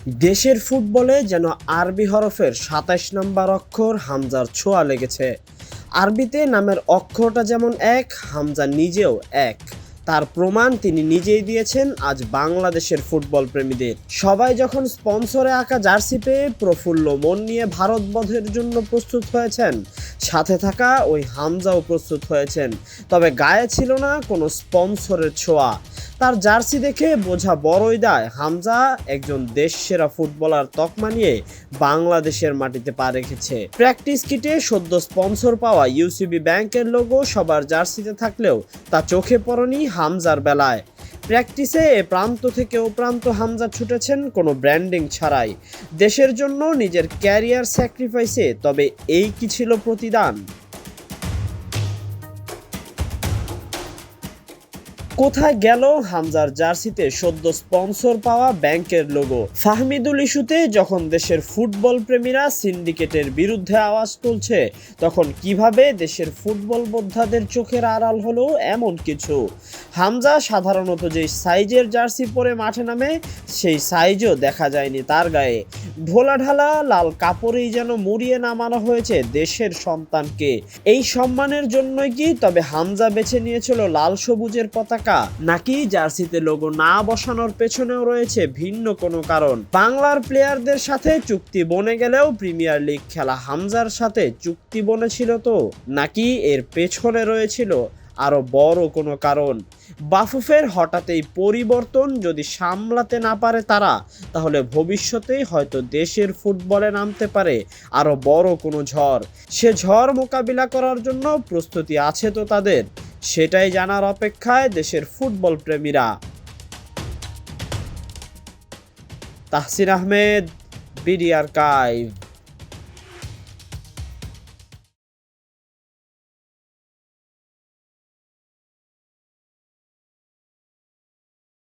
দেশের ফুটবলে যেন আরবি হরফের ২৭ নম্বর অক্ষর হামজার ছোঁয়া লেগেছে। আরবিতে নামের অক্ষরটা যেমন এক, হামজা নিজেও এক। তার প্রমাণ তিনি নিজেই দিয়েছেন আজ বাংলাদেশের ফুটবল প্রেমীদের। সবাই যখন স্পন্সরে আঁকা জার্সি পেয়ে প্রফুল্ল মন নিয়ে ভারত বধের জন্য প্রস্তুত হয়েছেন, সাথে থাকা ওই হামজাও প্রস্তুত হয়েছেন, তবে গায়ে ছিল না কোনো স্পন্সরের ছোঁয়া। তার জার্সি দেখে বোঝা বড়ই দায় হামজা একজন দেশসেরা ফুটবলার তকমা নিয়ে বাংলাদেশের মাটিতে পা রেখেছে। প্র্যাকটিস কিটে সদ্য স্পন্সর পাওয়া ইউসিবি ব্যাংকের লোগো সবার জার্সিতে থাকলেও তা চোখে পড়েনি হামজার বেলায়। প্র্যাকটিসে এ প্রান্ত থেকে ও প্রান্ত হামজা ছুটেছেন কোনো ব্র্যান্ডিং ছাড়াই, দেশের জন্য নিজের ক্যারিয়ার স্যাক্রিফাইসে। তবে এই কি ছিল প্রতিদান? কোথায় গেল হামজার জার্সিতে সদ্য স্পন্সর পাওয়া ব্যাংকের লোগো? ফাহমিদুল ইস্যুতে যখন দেশের ফুটবল প্রেমীরা সিন্ডিকেটের বিরুদ্ধে আওয়াজ তুলছে, তখন কিভাবে দেশের ফুটবল বোদ্ধাদের চোখের আড়াল হলো এমন কিছু? হামজা সাধারণত যেই সাইজের জার্সি পরে মাঠে নামে, সেই সাইজও দেখা যায়নি তার গায়ে। ঢোলাঢালা লাল কাপড়েই যেন মুড়িয়ে নামানো হয়েছে দেশের সন্তানকে। এই সম্মানের জন্যই কি তবে হামজা বেছে নিয়েছিল লাল সবুজের পতাকা, নাকি জার্সিতে লোগো না বসানোর পেছনেও রয়েছে ভিন্ন কোনো কারণ? বাংলার প্লেয়ারদের সাথে চুক্তি বনে গেলেও প্রিমিয়ার লিগ খেলা হামজার সাথে চুক্তি বনেছিল তো, নাকি এর পেছনে রয়েছিল আরো বড় কোনো কারণ? বাফুফের হঠাৎ এই পরিবর্তন যদি সামলাতে না পারে তারা, তাহলে ভবিষ্যতেই হয়তো দেশের ফুটবলে নামতে পারে আরো বড় কোনো ঝড়। সে ঝড় মোকাবিলা করার জন্য প্রস্তুতি আছে তো তাদের? সেটাই জানার অপেক্ষায় দেশের ফুটবল প্রেমীরা। Tahsin Ahmed, BD archive.